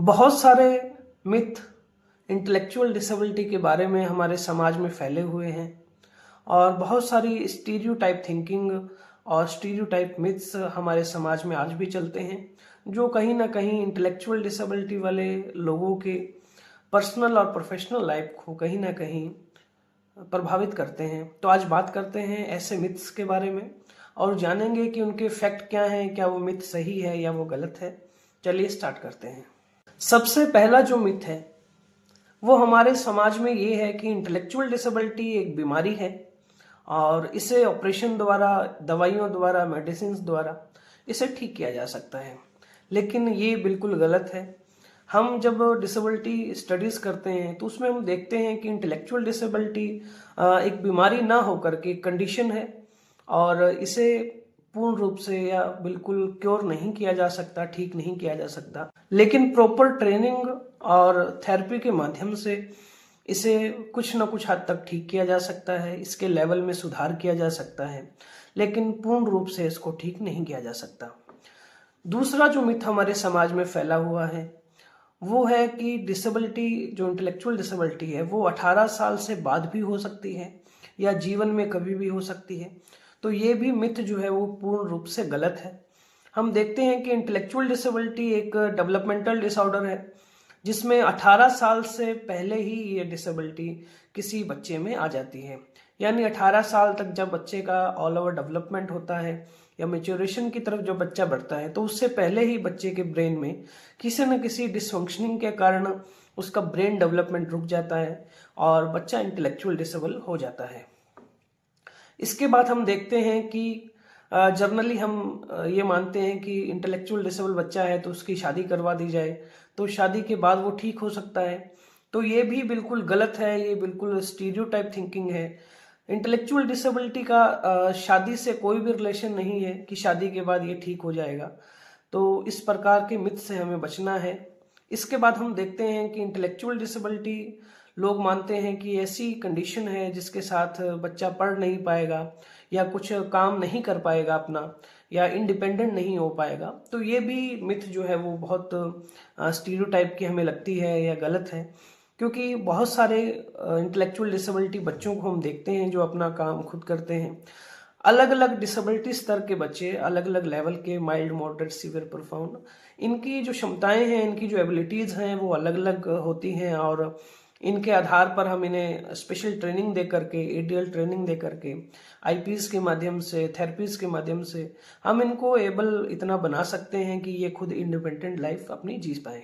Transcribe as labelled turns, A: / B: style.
A: बहुत सारे myth intellectual disability के बारे में हमारे समाज में फैले हुए हैं और बहुत सारी स्टीरियोटाइप थिंकिंग और स्टीरियोटाइप मिथ्स हमारे समाज में आज भी चलते हैं जो कहीं ना कहीं इंटेलेक्चुअल डिसेबिलिटी वाले लोगों के पर्सनल और प्रोफेशनल लाइफ को कहीं ना कहीं प्रभावित करते हैं। तो आज बात करते हैं ऐसे मिथ्स के बारे में और जानेंगे कि उनके फैक्ट क्या हैं, क्या वो मिथ सही है या वो गलत है। चलिए स्टार्ट करते हैं। सबसे पहला जो मिथ है वो हमारे समाज में ये है कि इंटेलेक्चुअल डिसेबिलिटी एक बीमारी है और इसे ऑपरेशन द्वारा, दवाइयों द्वारा, मेडिसिन द्वारा इसे ठीक किया जा सकता है। लेकिन ये बिल्कुल गलत है। हम जब डिसेबिलिटी स्टडीज करते हैं तो उसमें हम देखते हैं कि इंटेलेक्चुअल डिसेबिलिटी एक बीमारी ना होकर के कंडीशन है और इसे पूर्ण रूप से या बिल्कुल क्योर नहीं किया जा सकता, ठीक नहीं किया जा सकता। लेकिन प्रॉपर ट्रेनिंग और थेरेपी के माध्यम से इसे कुछ ना कुछ हद तक ठीक किया जा सकता है, इसके लेवल में सुधार किया जा सकता है, लेकिन पूर्ण रूप से इसको ठीक नहीं किया जा सकता। दूसरा जो मिथ हमारे समाज में फैला हुआ है वो है कि डिसेबिलिटी, जो इंटेलेक्चुअल डिसेबिलिटी है, वो 18 साल से बाद भी हो सकती है या जीवन में कभी भी हो सकती है। तो ये भी मिथ जो है वो पूर्ण रूप से गलत है। हम देखते हैं कि इंटेलेक्चुअल डिसेबिलिटी एक डेवलपमेंटल डिसऑर्डर है जिसमें 18 साल से पहले ही ये डिसेबिलिटी किसी बच्चे में आ जाती है। यानी 18 साल तक जब बच्चे का ऑल ओवर डेवलपमेंट होता है या मेच्योरेशन की तरफ जो बच्चा बढ़ता है तो उससे पहले ही बच्चे के ब्रेन में किसी न किसी डिसफंक्शनिंग के कारण उसका ब्रेन डेवलपमेंट रुक जाता है और बच्चा इंटेलेक्चुअल डिसेबल हो जाता है। इसके बाद हम देखते हैं कि जनरली हम ये मानते हैं कि इंटेलेक्चुअल डिसेबल बच्चा है तो उसकी शादी करवा दी जाए तो शादी के बाद वो ठीक हो सकता है। तो ये भी बिल्कुल गलत है, ये बिल्कुल स्टीरियोटाइप थिंकिंग है। इंटेलेक्चुअल डिसेबिलिटी का शादी से कोई भी रिलेशन नहीं है कि शादी के बाद ये ठीक हो जाएगा। तो इस प्रकार के मिथ से हमें बचना है। इसके बाद हम देखते हैं कि इंटेलेक्चुअल डिसेबिलिटी लोग मानते हैं कि ऐसी कंडीशन है जिसके साथ बच्चा पढ़ नहीं पाएगा या कुछ काम नहीं कर पाएगा अपना, या इंडिपेंडेंट नहीं हो पाएगा। तो ये भी मिथ जो है वो बहुत स्टीरियोटाइप की हमें लगती है या गलत है, क्योंकि बहुत सारे इंटेलेक्चुअल डिसेबिलिटी बच्चों को हम देखते हैं जो अपना काम खुद करते हैं। अलग अलग डिसेबिलिटी स्तर के बच्चे, अलग अलग लेवल के, माइल्ड, मॉडरेट, सीवियर, प्रोफाउंड, इनकी जो क्षमताएं हैं, इनकी जो एबिलिटीज हैं वो अलग अलग होती हैं और इनके आधार पर हम इन्हें स्पेशल ट्रेनिंग दे करके, एडीएल ट्रेनिंग दे करके, आईपीएस के माध्यम से, थेरेपीज के माध्यम से हम इनको एबल इतना बना सकते हैं कि ये खुद इंडिपेंडेंट लाइफ अपनी जी पाएं।